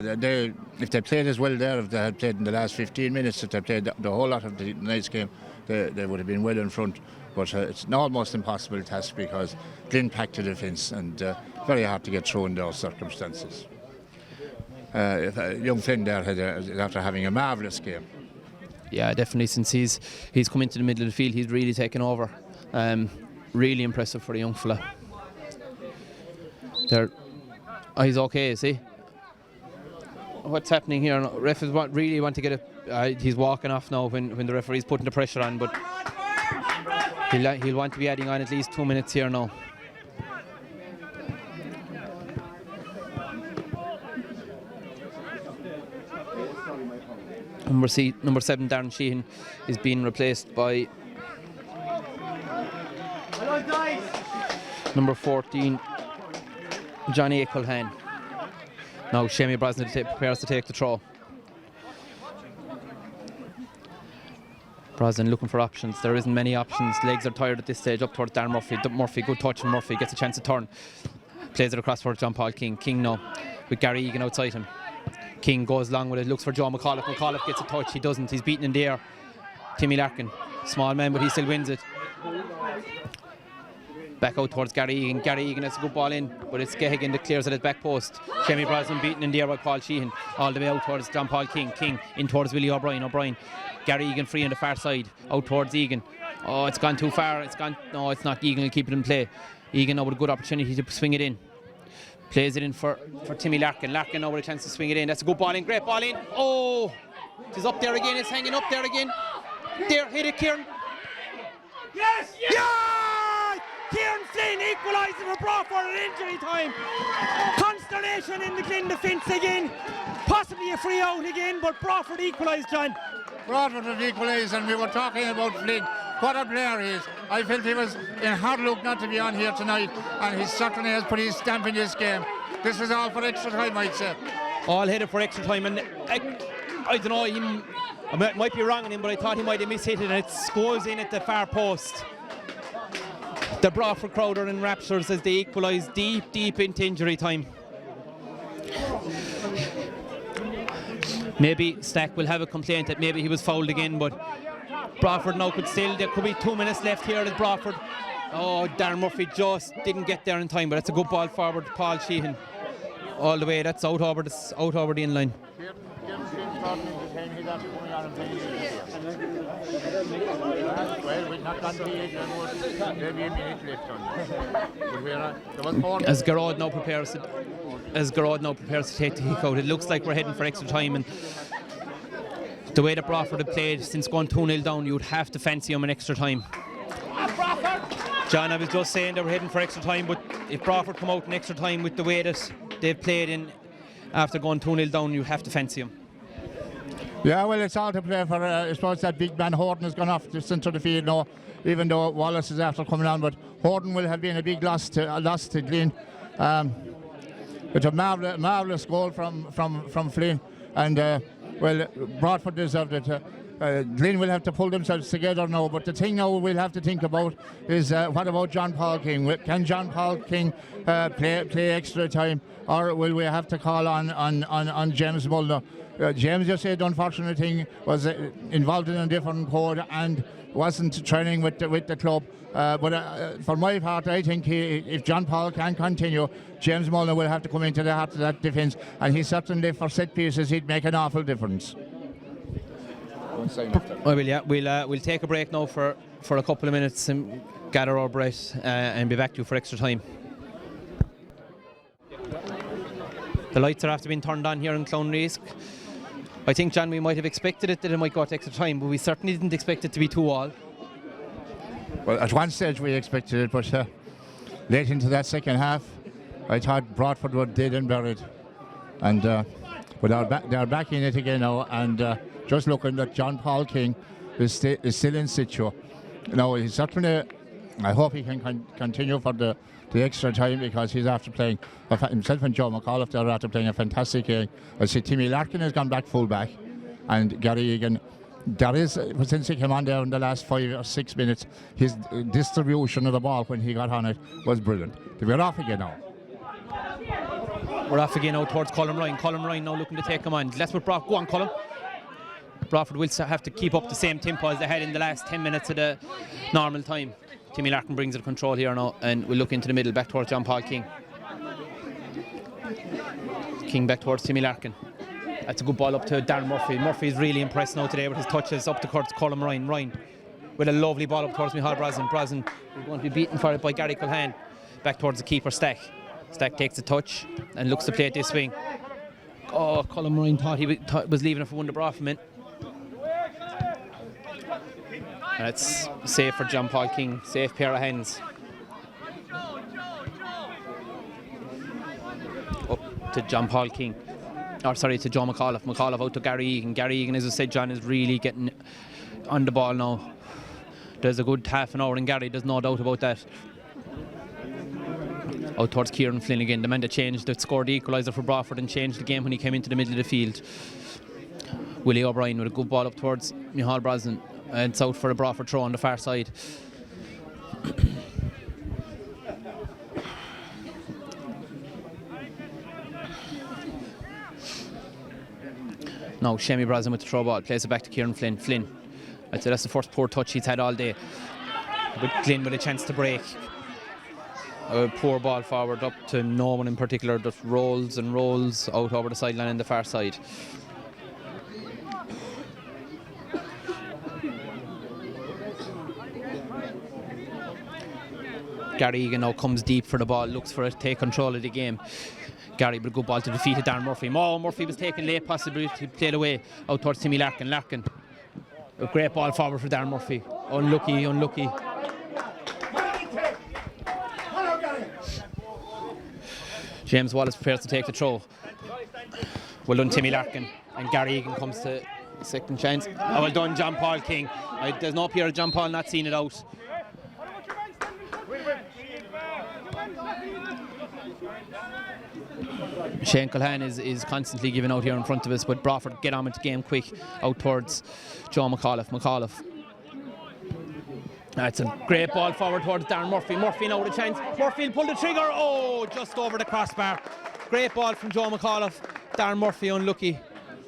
If they played as well there, if they had played in the last 15 minutes, if they played the whole lot of the night's game, they would have been well in front. But it's an almost impossible task because Glin packed the defence and very hard to get through in those circumstances. Young Flynn there after having a marvellous game. Yeah, definitely. Since he's come into the middle of the field, he's really taken over. Really impressive for a young fella. He's okay, is he? What's happening here? Ref really want to get it. He's walking off now when the referee's putting the pressure on, but he'll want to be adding on at least 2 minutes here now. Number 7, Darren Sheehan, is being replaced by number 14, Johnny Ecclehane. Now Shamie Brosnan prepares to take the throw. Brosnan looking for options. There isn't many options. Legs are tired at this stage. Up towards Dan Murphy. Murphy, good touch, and Murphy gets a chance to turn. Plays it across for John Paul King. King now with Gary Egan outside him. King goes long with it, looks for Joe McAuliffe. McAuliffe gets a touch, he doesn't. He's beaten in the air. Timmy Larkin, small man, but he still wins it. Back out towards Gary Egan. Gary Egan has a good ball in, but it's Gehigan that clears at his back post. Shamie Brosnan beaten in the air by Paul Sheehan. All the way out towards John Paul King. King in towards Willie O'Brien. O'Brien. Gary Egan free on the far side. Out towards Egan. Oh, it's gone too far. No, it's not. Egan will keep it in play. Egan now with a good opportunity to swing it in. Plays it in for Timmy Larkin. Larkin now with a chance to swing it in. That's a good ball in. Great ball in. Oh, it's up there again. It's hanging up there again. There, hit it, Kieran. Yes! Yes! Yeah! Kieran Flynn equalises for Broadford at injury time. Consternation in the Glin defence again. Possibly a free out again, but Broadford equalised, John. Broadford have equalised, and we were talking about Flynn. What a player he is. I felt he was in hard luck not to be on here tonight, and he certainly has put his stamp in this game. This is all for extra time, I'd say. All headed for extra time, and I don't know, I might be wrong on him, but I thought he might have mishit it, and it scores in at the far post. The Broadford crowd are in raptures as they equalise deep into injury time. Maybe Stack will have a complaint that maybe he was fouled again, but Broadford now there could be 2 minutes left here at Broadford. Oh, Darren Murphy just didn't get there in time, but that's a good ball forward to Paul Sheehan. All the way, that's out over the in line. As Garrod now prepares to take the kick out, it looks like we're heading for extra time, and the way that Broadford have played since going 2-0 down, you would have to fancy them in extra time. John, I was just saying they were heading for extra time, but if Broadford come out in extra time with the way that they've played in after going 2-0 down, you have to fancy them. Yeah, well, it's all to play for. I suppose that big man Horton has gone off the centre of the field now, even though Wallace is after coming on. But Horton will have been a big loss to Glin. It's a marvellous goal from Flynn, and well, Broadford deserved it. Glin will have to pull themselves together now, but the thing now we'll have to think about is what about John Paul King? Can John Paul King play extra time, or will we have to call on James Mulder? James, you said the unfortunate thing was involved in a different code and wasn't training with the club. But for my part, I think if John Paul can continue, James Mullen will have to come into the heart of that defence, and he certainly for set pieces he'd make an awful difference. We'll take a break now for a couple of minutes and gather our breath and be back to you for extra time. The lights are after being turned on here in Clownreask. I think, John, we might have expected it that it might go to extra time, but we certainly didn't expect it to be 2-2. Well, at one stage we expected it, but late into that second half, I thought Broadford were dead and buried. And but they're back in it again now, and just looking at John Paul King is still in situ. Now, he's certainly, I hope he can continue for the extra time, because he's after playing, himself and Joe McAuliffe, they're after playing a fantastic game. I see Timmy Larkin has gone back full back, and Gary Egan, there is, since he came on there in the last 5 or 6 minutes, his distribution of the ball when he got on it was brilliant. We're off again now. We're off again out towards Colm Ryan. Colm Ryan now looking to take him on. Let's put Go on, Colm. Broadford will have to keep up the same tempo as they had in the last 10 minutes of the normal time. Timmy Larkin brings it control here now, and we'll look into the middle, back towards John Paul King. King back towards Timmy Larkin. That's a good ball up to Darren Murphy. Murphy's really impressed now today with his touches up to Colm Ryan. Ryan with a lovely ball up towards Micheál Brosnan. Brosnan is going to be beaten for it by Gary Culhane. Back towards the keeper, Stack. Stack takes a touch and looks to play at this swing. Oh, Colm Ryan thought he was leaving it for one to Broadford men. That's safe for John Paul King. Safe pair of hands. Up to John Paul King. To John McAuliffe. McAuliffe out to Gary Egan. Gary Egan, as I said, John, is really getting on the ball now. There's a good half an hour in Gary, there's no doubt about that. Out towards Kieran Flynn again, the man that scored the equaliser for Broadford and changed the game when he came into the middle of the field. Willie O'Brien with a good ball up towards Micheál Brosnan. And it's out for a Broadford throw on the far side. Now Shemi Brosnan with the throw ball, plays it back to Kieran Flynn. Flynn, I'd say that's the first poor touch he's had all day. But Glyn with a chance to break. A poor ball forward up to no one in particular, just rolls and rolls out over the sideline on the far side. Gary Egan now comes deep for the ball, looks for it, take control of the game. Gary with a good ball to defeat Darren Murphy. Murphy was taken late, possibly played away out towards Timmy Larkin. Larkin, a great ball forward for Darren Murphy. Unlucky. James Wallace prepares to take the throw. Well done, Timmy Larkin. And Gary Egan comes to second chance. Oh, well done, John Paul King. There's no appear of John Paul not seeing it out. Shane Culhane is constantly giving out here in front of us, but Broadford get on with the game quick out towards Joe McAuliffe. That's a great ball forward towards Darren Murphy. Murphy now with a chance. Murphy will pull the trigger. Oh, just over the crossbar. Great ball from Joe McAuliffe. Darren Murphy unlucky.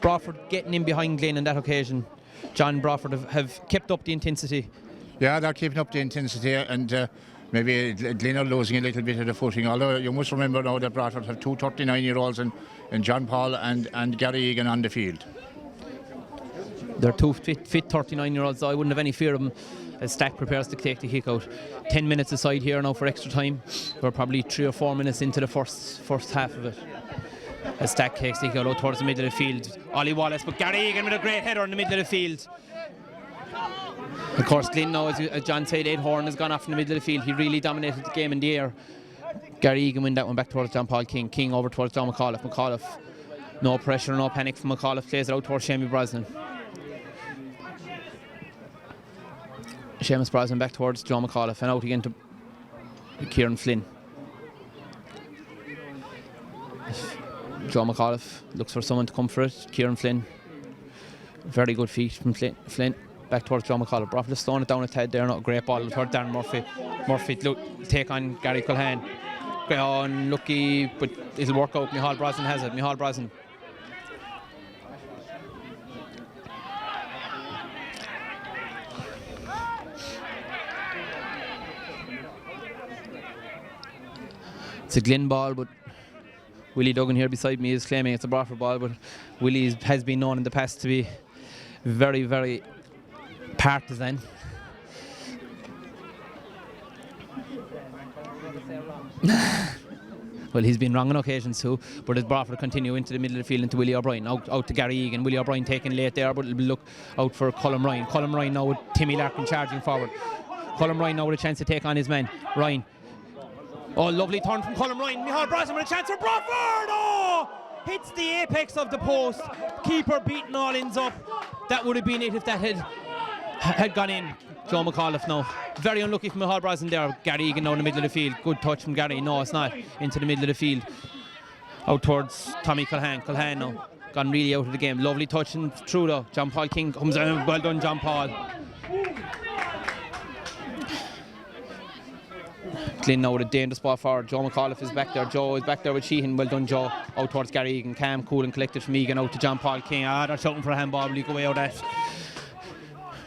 Broadford getting in behind Glyn on that occasion. John, Broadford have kept up the intensity. Yeah, they're keeping up the intensity, and maybe Glyn are losing a little bit of the footing. Although you must remember now that Broadford have two 39-year-olds in John Paul and Gary Egan on the field. They're two fit 39-year-olds, so I wouldn't have any fear of them as Stack prepares to take the kick out. 10 minutes aside here now for extra time. We're probably 3 or 4 minutes into the first half of it. As Stack takes the kick out towards the middle of the field. Ollie Wallace, but Gary Egan with a great header in the middle of the field. Of course, Glyn now, as John said, Ed Horn has gone off in the middle of the field. He really dominated the game in the air. Gary Egan win that one back towards John Paul King. King over towards John McAuliffe. McAuliffe, no pressure, no panic from McAuliffe. Plays it out towards Shemi Brosnan. Seamus Brosnan back towards Joe McAuliffe and out again to Kieran Flynn. Joe McAuliffe looks for someone to come for it. Kieran Flynn. Very good feet from Flynn. Back towards Joe McAuliffe. Broadford just throwing it down at head there. Not a great ball towards Darren Murphy. Murphy take on Gary Culhane. Unlucky, but it'll work out. Micheál Brosnan has it. Micheál Brosnan. It's a Glyn ball, but Willie Duggan here beside me is claiming it's a Broadford ball, but Willie has been known in the past to be very, very partisan. Well, he's been wrong on occasions too, but as Broadford continue into the middle of the field into Willie O'Brien, out to Gary Egan. Willie O'Brien taken late there, but it'll look out for Colm Ryan. Colm Ryan now with Timmy Larkin charging forward. Colm Ryan now with a chance to take on his man, Ryan. Oh, lovely turn from Colm Ryan. Micheál Brosnan with a chance for Broadford. Oh! Hits the apex of the post. Keeper beating all ends up. That would have been it if that had gone in. Joe McAuliffe now. Very unlucky from Micheál Brosnan there. Gary Egan now in the middle of the field. Good touch from Gary. No, it's not. Into the middle of the field. Out towards Tommy Culhane. Culhane now. Gone really out of the game. Lovely touch and through though. John Paul King comes in. Well done, John Paul. Glin now with a dangerous ball forward. Joe McAuliffe is back there. Joe is back there with Sheehan. Well done, Joe. Out towards Gary Egan. Calm, cool and collected from Egan out to John Paul King. They're shouting for a handball. Will he go away out of that?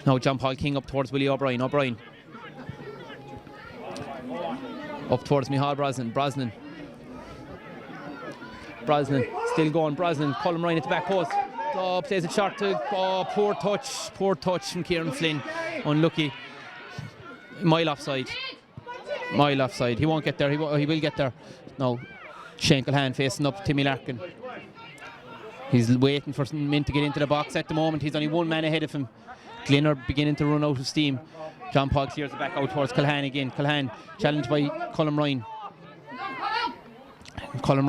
Now John Paul King up towards Willie O'Brien. Up towards Micheál Brosnan. Brosnan still going. Colm Ryan at the back post. Plays it short to. Poor touch from Kieran Flynn. Unlucky. Mile offside. He won't get there. He will get there. No. Shane Culhane facing up Timmy Larkin. He's waiting for some men to get into the box at the moment. He's only one man ahead of him. Glin are beginning to run out of steam. John Paul clears it back out towards Culhane again. Culhane challenged by Colm Ryan. Colm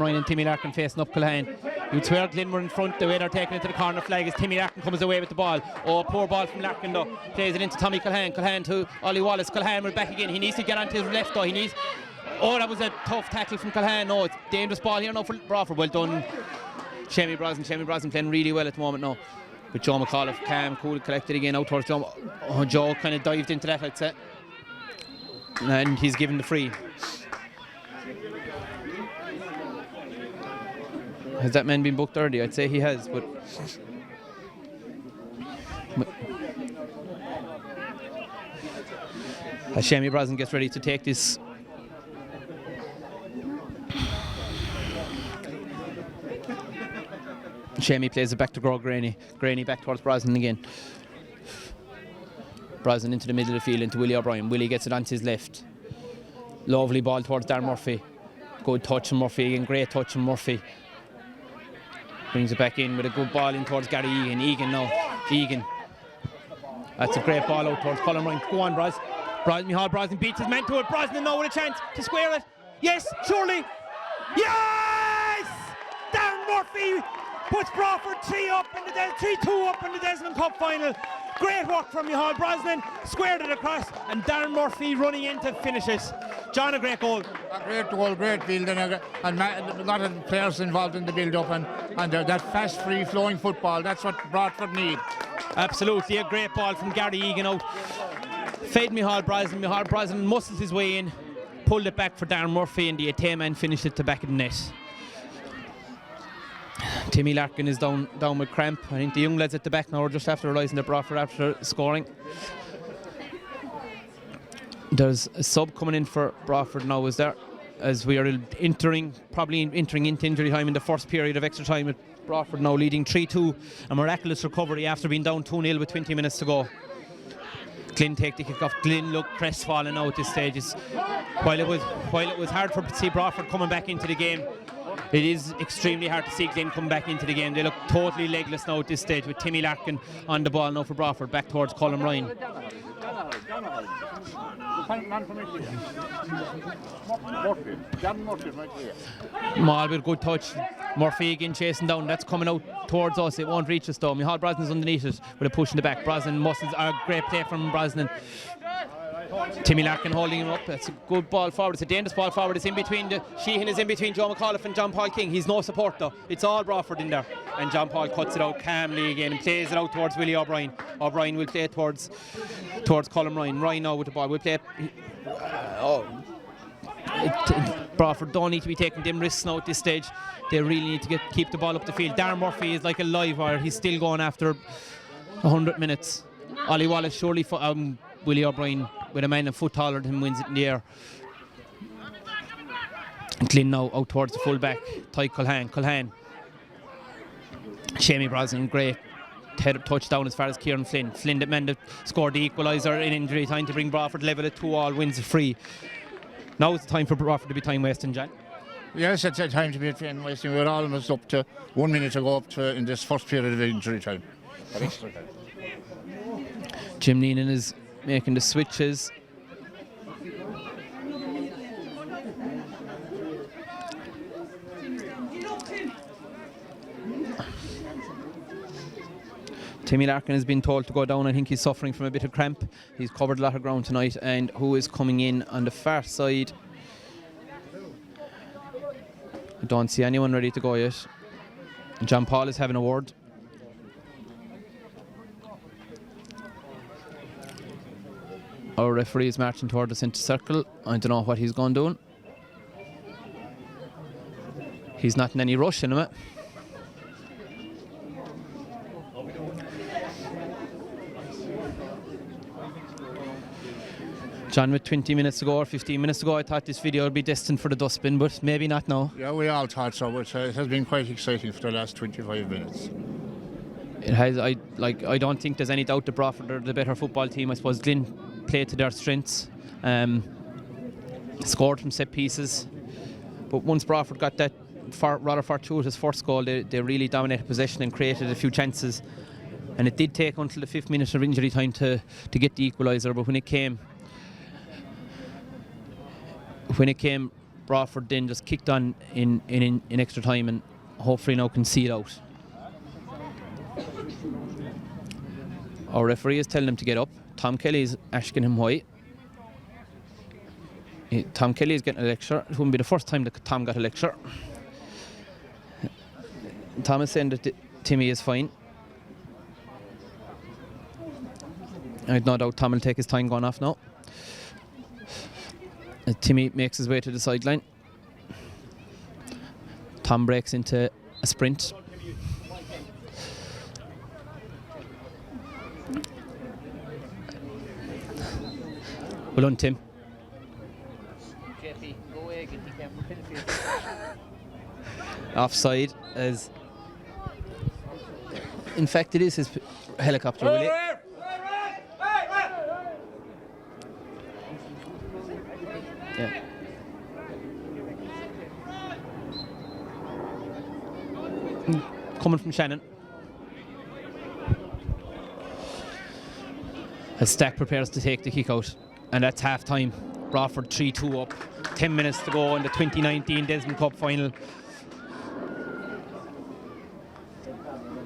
Ryan and Timmy Larkin facing up Culhane. You'd swear Glin were in front. The way they're taking it to the corner flag as Timmy Larkin comes away with the ball. Poor ball from Larkin though. Plays it into Tommy Culhane. Culhane to Ollie Wallace. Culhane will back again. He needs to get onto his left though. That was a tough tackle from Culhane. No, it's dangerous ball here now for Broadford. Well done, Shemi Brosnan playing really well at the moment now. With Joe McAuliffe, calm, cool, collected again out towards Joe. Joe kind of dived into that, I'd say. And he's given the free. Has that man been booked early? I'd say he has, but as Shemi Brosnan gets ready to take this. Shemi plays it back to Graney. Graney back towards Brosnan again. Brosnan into the middle of the field into Willie O'Brien. Willie gets it onto his left. Lovely ball towards Darren Murphy. Good touch from Murphy again. Great touch from Murphy. Brings it back in with a good ball in towards Gary Egan. Egan. That's a great ball out towards Colm Ryan. Go on, Micheál Brosnan beats his man to it. Brosnan now with a chance to square it. Yes, surely. Yes! Darren Murphy puts Broadford 3-2 up in the Desmond Cup final. Great work from Micheál Brosnan, squared it across, and Darren Murphy running in to finish it. John, a great goal. A great goal, great build, and a lot of players involved in the build-up, and that fast, free-flowing football, that's what Broadford need. Absolutely, a great ball from Gary Egan out. Fed Micheál Brosnan. Micheál Brosnan muscled his way in, pulled it back for Darren Murphy, and the Atay man finished it to back of the net. Timmy Larkin is down with cramp. I think the young lads at the back now are just after realising that Broadford after scoring. There's a sub coming in for Broadford now, is there? As we are probably entering into injury time in the first period of extra time with Broadford now leading 3-2. A miraculous recovery after being down 2-0 with 20 minutes to go. Glin take the kick off. Glin look crestfallen now at this stage. While it was hard to see Broadford coming back into the game, it is extremely hard to see Glin come back into the game. They look totally legless now at this stage with Timmy Larkin on the ball now for Broadford, back towards Colm Ryan. Mal with a good touch. Murphy again chasing down. That's coming out towards us. It won't reach us though. Micheál Brosnan's underneath it with a push in the back. Brosnan muscles. A great play from Brosnan. Timmy Larkin holding him up. That's a good ball forward. It's a dangerous ball forward. It's in between. Sheehan is in between Joe McAuliffe and John Paul King. He's no support though. It's all Broadford in there. And John Paul cuts it out calmly again and plays it out towards Willie O'Brien. O'Brien will play towards Colm Ryan. Ryan now with the ball. Will play. Broadford don't need to be taking them risks now at this stage. They really need to keep the ball up the field. Darren Murphy is like a live wire. He's still going after 100 minutes. Ollie Wallace surely Willie O'Brien with a man a foot taller than him wins it in the air. Glin now out towards the full back. Ty Culhane. Shemi Brosnan, great touchdown as far as Kieran Flynn. Flynn, the man that scored the equaliser in injury time to bring Broadford level at 2-2, wins it free. Now it's the time for Broadford to be time wasting, John. Yes, it's a time to be time wasting. We're almost up to 1 minute to go up to in this first period of injury time. Extra time. Jim Neenan is making the switches. Timmy Larkin has been told to go down. I think he's suffering from a bit of cramp. He's covered a lot of ground tonight. And who is coming in on the far side? I don't see anyone ready to go yet. John Paul is having a word. Our referee is marching toward the centre circle. I don't know what he's going doing. He's not in any rush anyway. John, with 20 minutes to go or 15 minutes to go, I thought this video would be destined for the dustbin, but maybe not now. Yeah, we all thought so, but it has been quite exciting for the last 25 minutes. It has. I don't think there's any doubt that Broadford are the better football team. I suppose Glin played to their strengths, scored from set pieces, but once Broadford got that rather fortuitous first goal, they really dominated possession and created a few chances. And it did take until the 5th minute of injury time to get the equaliser, but when it came, Broadford then just kicked on in extra time and hopefully now can see it out. Our referee is telling him to get up. Tom Kelly is asking him why. Tom Kelly is getting a lecture. It wouldn't be the first time that Tom got a lecture. Tom is saying that Timmy is fine. I've no doubt Tom will take his time going off now. Timmy makes his way to the sideline. Tom breaks into a sprint. Well done, Tim. Offside, as in fact it is his helicopter, will it? Yeah. Coming from Shannon. As Stack prepares to take the kick out, and that's half time. Broadford 3-2 up. 10 minutes to go in the 2019 Desmond Cup final.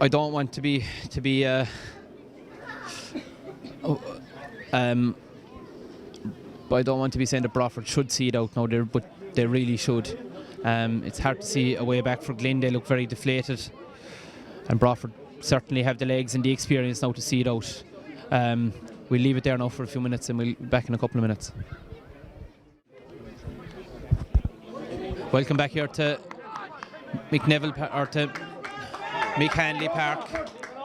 I don't want to be but I don't want to be saying that Broadford should see it out now, but they really should. It's hard to see a way back for Glin. They look very deflated, and Broadford certainly have the legs and the experience now to see it out. We'll leave it there now for a few minutes and we'll be back in a couple of minutes. Welcome back here to Mick Hanley Park,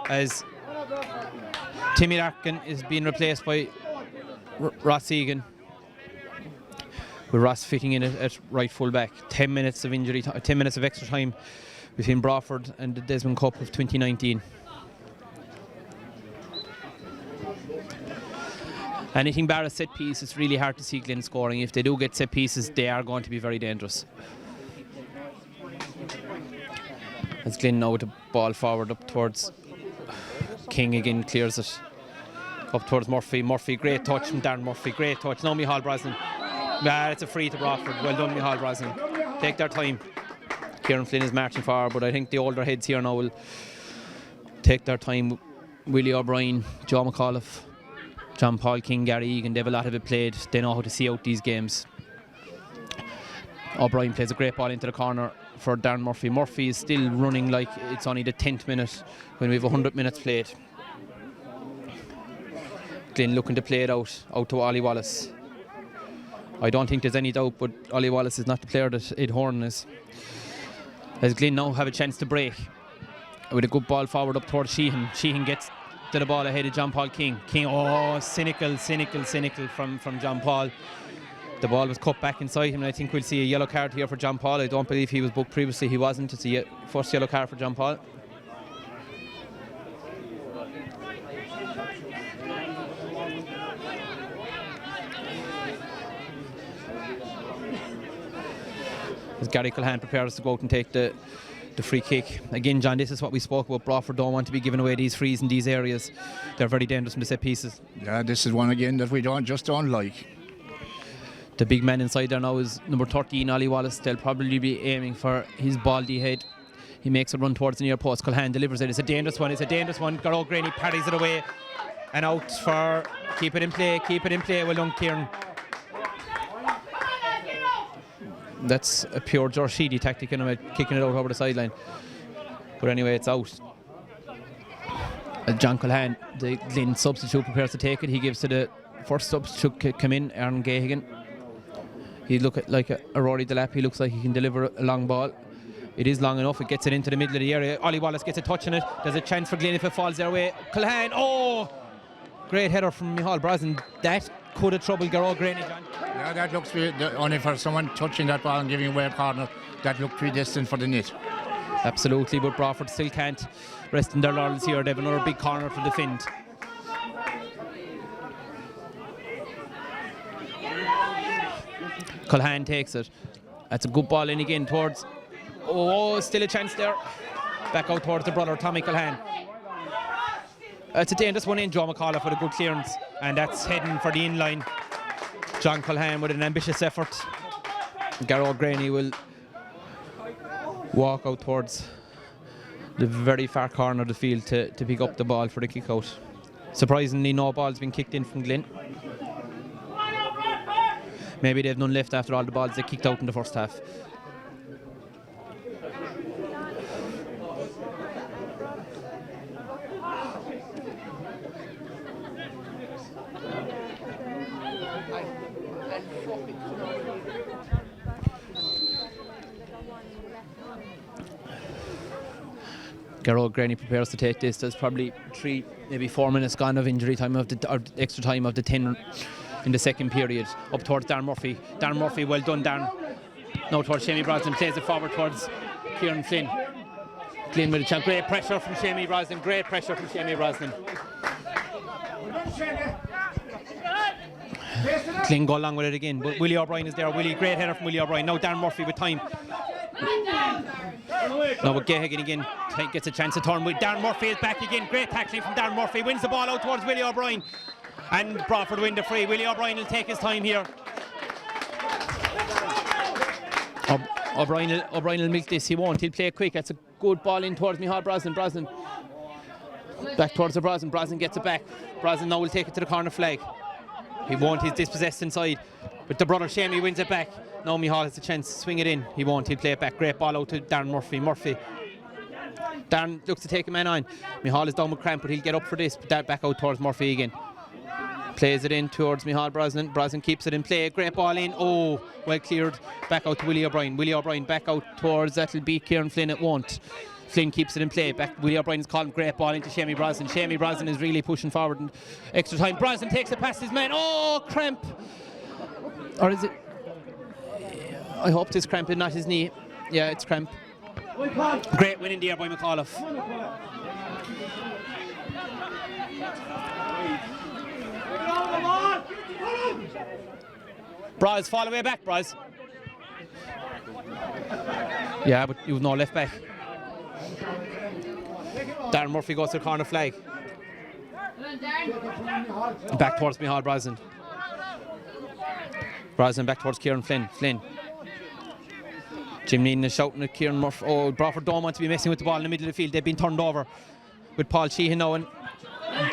as Timmy Larkin is being replaced by Ross Egan, with Ross fitting in at right full back. 10 minutes of injury, 10 minutes of extra time between Broadford and the Desmond Cup of 2019. Anything bar a set piece, it's really hard to see Glin scoring. If they do get set pieces, they are going to be very dangerous. As Glin now with the ball forward up towards King again, clears it up towards Murphy. Murphy, great touch from Darren Murphy, great touch. Now Micheál Brosnan. It's a free to Broadford. Well done, Micheál Brosnan. Take their time. Kieran Flynn is marching forward, but I think the older heads here now will take their time. Willie O'Brien, Joe McAuliffe, John Paul King, Gary Egan, they have a lot of it played. They know how to see out these games. O'Brien plays a great ball into the corner for Darren Murphy. Murphy is still running like it's only the 10th minute when we have 100 minutes played. Glin looking to play it out to Ollie Wallace. I don't think there's any doubt, but Ollie Wallace is not the player that Ed Horn is. As Glin now have a chance to break with a good ball forward up towards Sheehan. Sheehan gets to the ball ahead of John Paul King. King, cynical from John Paul. The ball was cut back inside him, and I think we'll see a yellow card here for John Paul. I don't believe he was booked previously. He wasn't. It's a first yellow card for John Paul. As Gary Culhan prepares to go out and take the free kick. Again, John, this is what we spoke about. Broadford don't want to be giving away these frees in these areas. They're very dangerous from the set pieces. Yeah, this is one again that we don't like. The big man inside there now is number 13, Ollie Wallace. They'll probably be aiming for his baldy head. He makes a run towards the near post. Culhan delivers it. It's a dangerous one. Garrod Graney parries it away. And out for keep it in play. Well done, Kieran. That's a pure George Sheedy tactic, anyway, kicking it out over the sideline. But anyway, it's out. John Culhan, the Glin substitute, prepares to take it. He gives to the first subs should come in, Aaron Gahagan. He look like a Rory Delap. He looks like he can deliver a long ball. It is long enough. It gets it into the middle of the area. Ollie Wallace gets a touch on it. There's a chance for Glyn if it falls their way. Culhane, oh! Great header from Micheál Brosnan. That could have troubled Garrod Graney, John. Yeah, that looks only for someone touching that ball and giving away a corner. That looked predestined for the net. Absolutely, but Broadford still can't rest in their laurels here. They have another big corner to defend. Culhane takes it. That's a good ball in again towards... Oh, still a chance there. Back out towards the brother, Tommy Culhane. It's a dangerous one in, Joe McAuliffe with a good clearance. And that's heading for the in-line. John Culhane with an ambitious effort. Garrod Graney will walk out towards the very far corner of the field to pick up the ball for the kick-out. Surprisingly, no ball's been kicked in from Glyn. Maybe they've none left after all the balls they kicked out in the first half. Garrod Graney prepares to take this. There's probably 3, maybe 4 minutes gone of injury time or extra time of the 10 in the second period. Up towards Darren Murphy. Darren Murphy, well done, Darren. Now towards Shamey Brosnan, plays it forward towards Kieran Flynn. Glyn with a chance. Great pressure from Shamey Brosnan. Great pressure from Shamey Brosnan. Glyn go along with it again, but Willie O'Brien is there. Great header from Willie O'Brien. Now Darren Murphy with time. Now with Gahagan again, gets a chance to turn. Darren Murphy is back again. Great tackling from Darren Murphy. Wins the ball out towards Willie O'Brien. And Broadford win the free. Willie O'Brien will take his time here. O'Brien will milk this. He won't. He'll play quick. That's a good ball in towards Micheál Brosnan. Brosnan back towards the Brosnan. Brosnan gets it back. Brosnan now will take it to the corner flag. He won't. He's dispossessed inside. But the brother Shamey wins it back. Now Micheál has a chance to swing it in. He won't. He'll play it back. Great ball out to Darren Murphy. Darren looks to take a man on. Micheál is down with cramp, but he'll get up for this. But that back out towards Murphy again. Plays it in towards Micheál Brosnan. Brosnan keeps it in play. Great ball in. Oh, well cleared. Back out to Willie O'Brien. Willie O'Brien back out towards, that'll be Kieran Flynn. It won't. Flynn keeps it in play. Back. Willie O'Brien's calling. Great ball into Shamey Brosnan. Shamey Brosnan is really pushing forward. And extra time. Brosnan takes it past his man. Oh, cramp. Or is it? I hope this cramp is not his knee. Yeah, it's cramp. Great win in the air by McAuliffe. Braz, fall away back, Braz. Yeah, but you've no left back. Darren Murphy goes to the corner flag. Back towards Micheál Brosnan. Brosnan back towards Kieran Flynn. Jim Needon is shouting at Kieran Murphy. Oh, Broadford don't want to be messing with the ball in the middle of the field. They've been turned over with Paul Sheehan now and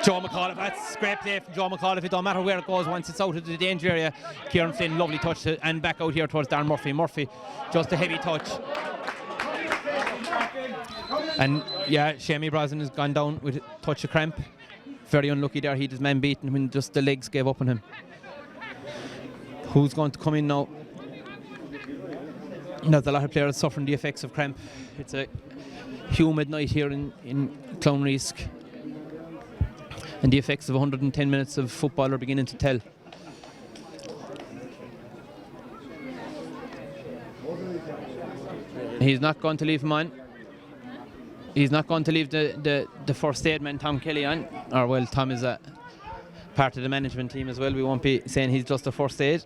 Joe McAuliffe. That's great play from Joe McAuliffe. It don't matter where it goes once it's out of the danger area. Kieran Flynn, lovely touch, and back out here towards Darren Murphy. Murphy, just a heavy touch. And yeah, Shamey Brosnan has gone down with a touch of cramp. Very unlucky there. He had his man beaten when just the legs gave up on him. Who's going to come in now? There's a lot of players suffering the effects of cramp. It's a humid night here in Clownrisk. And the effects of 110 minutes of football are beginning to tell. He's not going to leave him on. He's not going to leave the first aid man, Tom Kelly, on. Or, well, Tom is a part of the management team as well. We won't be saying he's just a first aid.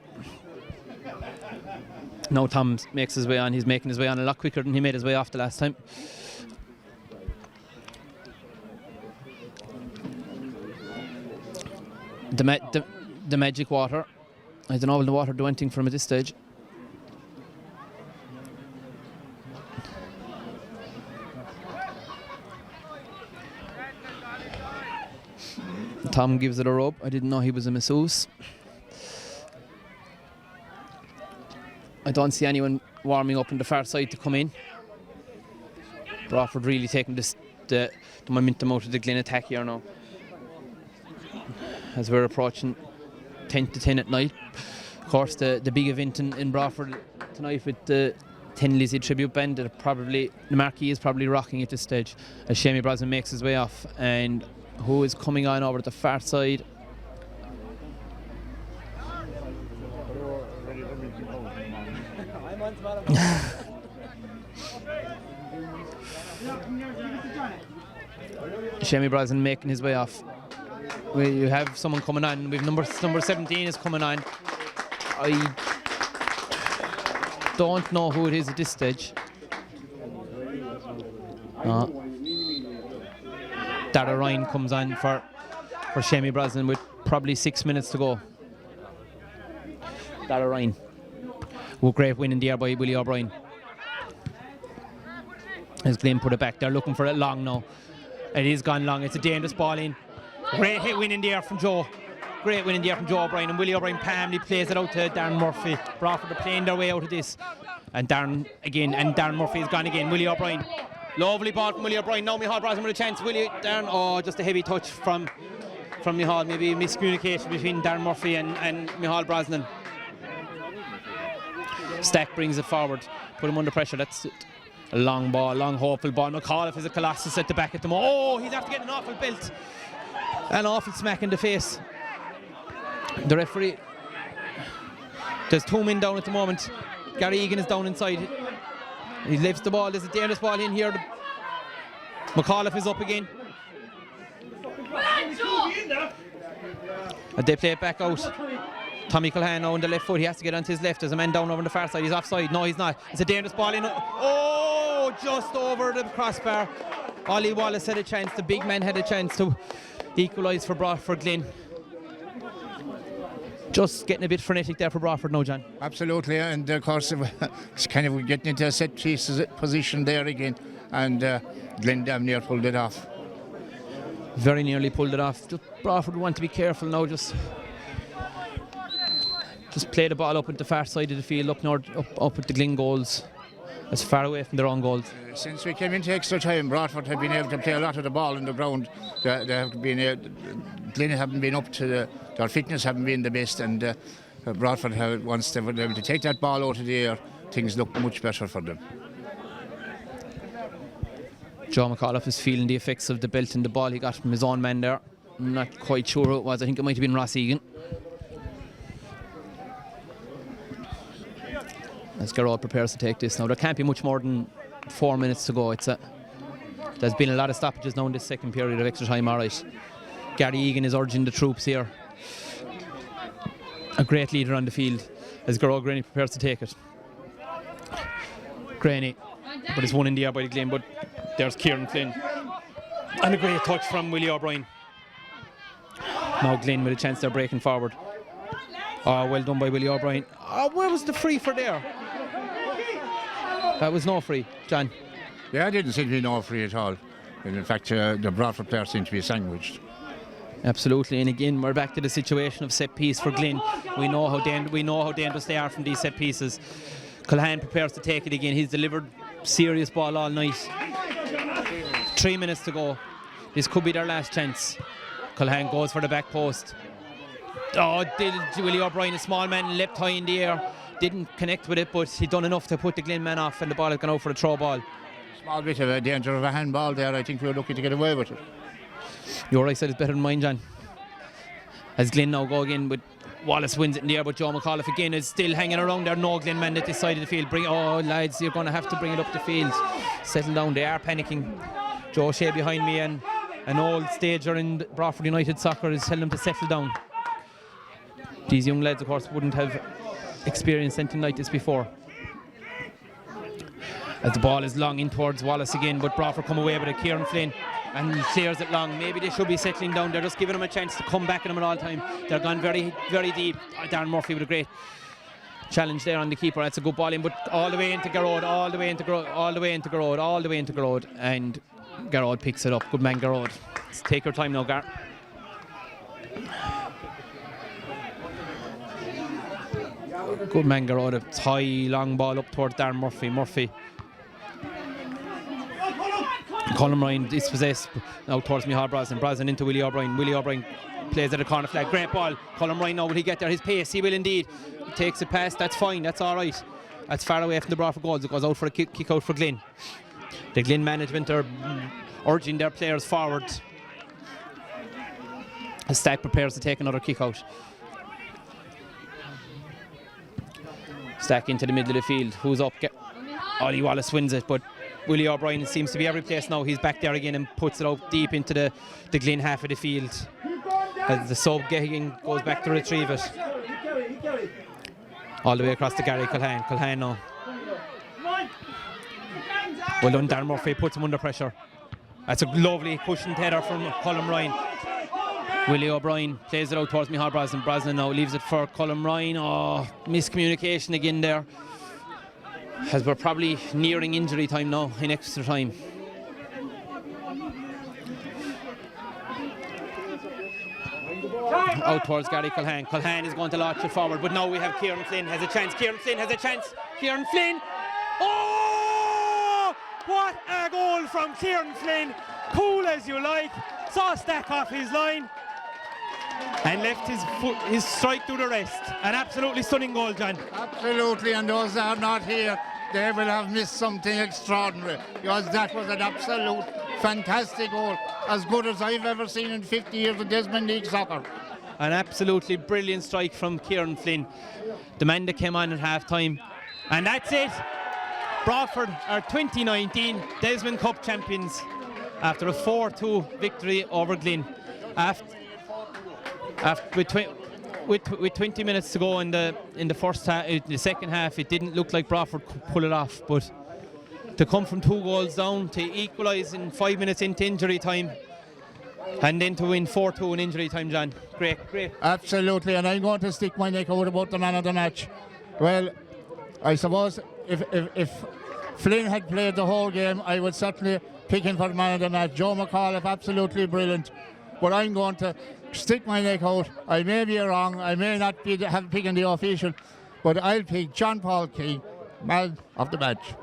Now Tom makes his way on. He's making his way on a lot quicker than he made his way off the last time. The magic water. I don't know, will the water do anything for him at this stage? Tom gives it a rub. I didn't know he was a masseuse. I don't see anyone warming up on the far side to come in. Broadford really taking the momentum out of the Glyn attack here now. As we're approaching 10 to 10 at night. Of course, the big event in Broadford tonight with the 10 Lizzie tribute band, the marquee is probably rocking at this stage as Shamey Brosnan makes his way off. And who is coming on over to the far side? Shamey Brosnan making his way off. We have someone coming on. We've number 17 is coming on. I don't know who it is at this stage. No. Dara Ryan comes on for Shamey Brosnan with probably 6 minutes to go. Dara Ryan. Great win in the air by Willie O'Brien. As Glin put it back, they're looking for it long now. It is gone long. It's a dangerous ball in. Great hit win in the air from Joe. Great win in the air from Joe O'Brien, and Willie O'Brien calmly plays it out to Darren Murphy. Broadford are playing their way out of this. And Darren Murphy is gone again. Willie O'Brien. Lovely ball from Willie O'Brien. Now Micheál Brosnan with a chance. Darren, just a heavy touch from Micheál. Maybe a miscommunication between Darren Murphy and Micheál Brosnan. Stack brings it forward. Put him under pressure. That's it. A long ball, long hopeful ball. McAuliffe is a colossus at the back at the moment. Oh, he's after getting an awful belt. An awful smack in the face. The referee. There's 2 men down at the moment. Gary Egan is down inside. He lifts the ball. There's a dangerous ball in here. McAuliffe is up again. And they play it back out. Tommy Culhane now on the left foot. He has to get onto his left. There's a man down over on the far side. He's offside. No, he's not. It's a dangerous ball in. Oh, just over the crossbar. Ollie Wallace had a chance. The big man had a chance to equalise for Glin. Just getting a bit frenetic there for Broadford now, John. Absolutely, and of course it's kind of getting into a set piece position there again, and Glin damn near pulled it off. Very nearly pulled it off. Broadford want to be careful now. Just play the ball up at the far side of the field, up at the Glin goals, as far away from their own goals. Since we came into extra time, Broadford have been able to play a lot of the ball in the ground. They have been Glin haven't been up to their fitness haven't been the best, and Broadford once they were able to take that ball out of the air, things look much better for them. Joe McAuliffe is feeling the effects of the belt and the ball he got from his own man there. I'm not quite sure who it was. I think it might have been Ross Egan. As Garrod prepares to take this now. There can't be much more than 4 minutes to go. There's been a lot of stoppages now in this second period of extra time, alright. Gary Egan is urging the troops here. A great leader on the field as Garrod Graney prepares to take it. Graney, but it's one in the air by the Glin, but there's Kieran Flynn. And a great touch from Willie O'Brien. Now Glin with a chance they're breaking forward. Oh, well done by Willie O'Brien. Oh, where was the free for there? That was no free, John. Yeah, I didn't seem to be no free at all. And in fact, the Broadford players seem to be sandwiched. Absolutely, and again we're back to the situation of set piece for Glin. We know how dangerous they are from these set pieces. Culhane prepares to take it again. He's delivered serious ball all night. 3 minutes to go. This could be their last chance. Culhane goes for the back post. Oh, Willie O'Brien, a small man, leapt high in the air. Didn't connect with it, but he done enough to put the Glin man off, and the ball has gone out for a throw ball. Small bit of a danger of a handball there. I think we were lucky to get away with it. Your right side is better than mine, John. As Glin now go again, but Wallace wins it in the air, but Joe McAuliffe again is still hanging around there. No Glin man at this side of the field. Lads, you're going to have to bring it up the field. Settle down, they are panicking. Joe Shea behind me, and an old stager in Broadford United soccer is telling them to settle down. These young lads, of course, wouldn't have experienced anything like this before. As the ball is long in towards Wallace again, but Broadford come away with it. Kieran Flynn and clears it long. Maybe they should be settling down. They're just giving them a chance to come back at them at all time. They're gone very, very deep. Darren Murphy with a great challenge there on the keeper. That's a good ball in, but all the way into Garrod, all the way into Garrod, and Garrod picks it up. Good man, Garrod. Let's take your time now, Gar. Good man, Garrod. A high, long ball up towards Darren Murphy. Colin Ryan dispossessed now towards Micheál Brosnan. Brosnan into Willie O'Brien. Willie O'Brien plays at the corner flag. Great ball. Colin Ryan now, will he get there? His pace, he will indeed. He takes it past, that's fine, that's alright. That's far away from the Broadford goals. It goes out for a kick out for Glin. The Glin management are urging their players forward. Stack prepares to take another kick out. Stack into the middle of the field. Who's up? Ollie Wallace wins it, but Willie O'Brien seems to be every place now. He's back there again and puts it out deep into the Glin half of the field. As the sub Gehigan goes back to retrieve it. All the way across to Gary Culhane. Culhane now. Well done, Darren Murphy puts him under pressure. That's a lovely cushioned header from Colin Ryan. Willie O'Brien plays it out towards Micheál Brosnan. Brosnan now leaves it for Colin Ryan. Oh, miscommunication again there. As we're probably nearing injury time now in extra time. Out towards Gary Culhane. Culhane is going to launch it forward, but now we have Kieran Flynn has a chance. Kieran Flynn has a chance. Kieran Flynn. Oh! What a goal from Kieran Flynn. Cool as you like. Saw a stack off his line and left his strike to the rest. An absolutely stunning goal, John. Absolutely, and those that are not here, they will have missed something extraordinary, because that was an absolute fantastic goal, as good as I've ever seen in 50 years of Desmond League soccer. An absolutely brilliant strike from Kieran Flynn, the man that came on at half time. And that's it. Broadford are 2019 Desmond Cup champions after a 4-2 victory over Glin. With 20 minutes to go in the first half, the second half, it didn't look like Broadford could pull it off. But to come from 2 goals down, to equalise in 5 minutes into injury time, and then to win 4-2 in injury time, John. Great. Absolutely, and I'm going to stick my neck out about the man of the match. Well, I suppose if Flynn had played the whole game, I would certainly pick him for the man of the match. Joe McAuliffe, absolutely brilliant. But I'm going to stick my neck out. I may be wrong, I may not have picking the official, but I'll pick John Paul King, man of the match.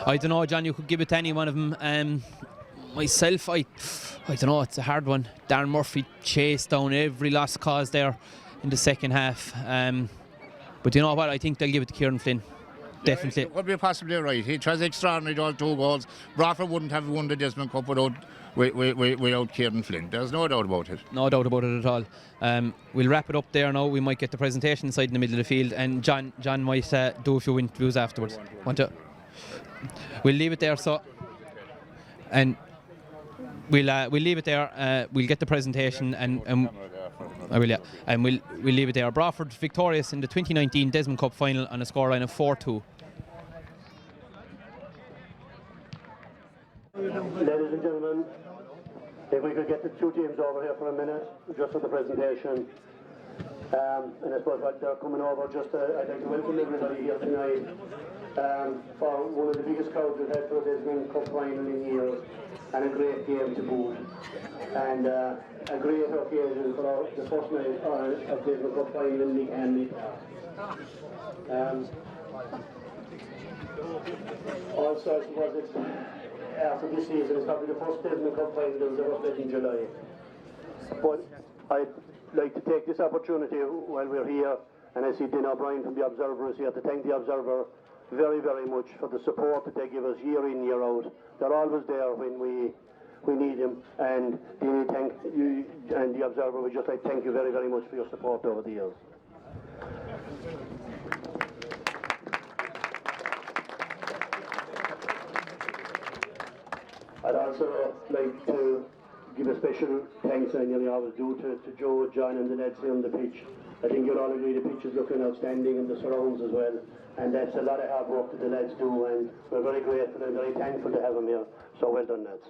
I don't know, John, you could give it to any one of them. Myself, I don't know, it's a hard one. Darren Murphy chased down every lost cause there in the second half. But you know what, I think they'll give it to Kieran Flynn. Definitely. You could be possibly right. He was extraordinary, those 2 goals. Broadford wouldn't have won the Desmond Cup without Kieran Flynn. There's no doubt about it. No doubt about it at all. We'll wrap it up there now. We might get the presentation side in the middle of the field, and John might do a few interviews afterwards. We'll leave it there. And we'll leave it there. We'll get the presentation and we'll leave it there. Broadford victorious in the 2019 Desmond Cup final on a scoreline of 4-2. Ladies and gentlemen, if we could get the 2 teams over here for a minute, just for the presentation. And I suppose while they're coming over, I'd like to welcome everybody here tonight for one of the biggest crowds we've had for the Desmond Cup final in years, and a great game to boot. And a great occasion for the first night of Desmond Cup final in League and League. Also, I suppose it's after this season, it's probably the first Desmond Cup final that was ever played in July. But I'd like to take this opportunity while we're here, and I see Dean O'Brien from the Observer is here, to thank the Observer very, very much for the support that they give us year in, year out. They're always there when we need them, and Dean, thank you and the Observer. We just like to thank you very, very much for your support over the years. I'd also like to give a special thanks, and I nearly always do, to Joe, John and the lads here on the pitch. I think you'll all agree the pitch is looking outstanding, and the surrounds as well. And that's a lot of hard work that the lads do, and we're very grateful and very thankful to have them here. So well done, lads.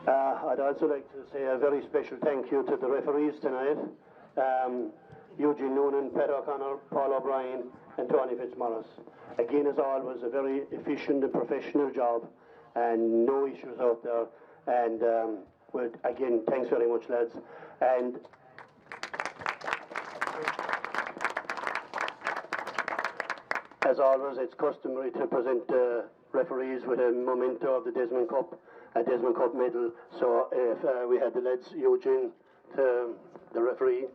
I'd also like to say a very special thank you to the referees tonight. Eugene Noonan, Pat O'Connor, Paul O'Brien and Tony Fitzmaurice. Again, as always, a very efficient and professional job, and no issues out there. And well, again, thanks very much, lads. And As always, it's customary to present referees with a memento of the Desmond Cup, a Desmond Cup medal. So if we had the lads, Eugene, to the referee.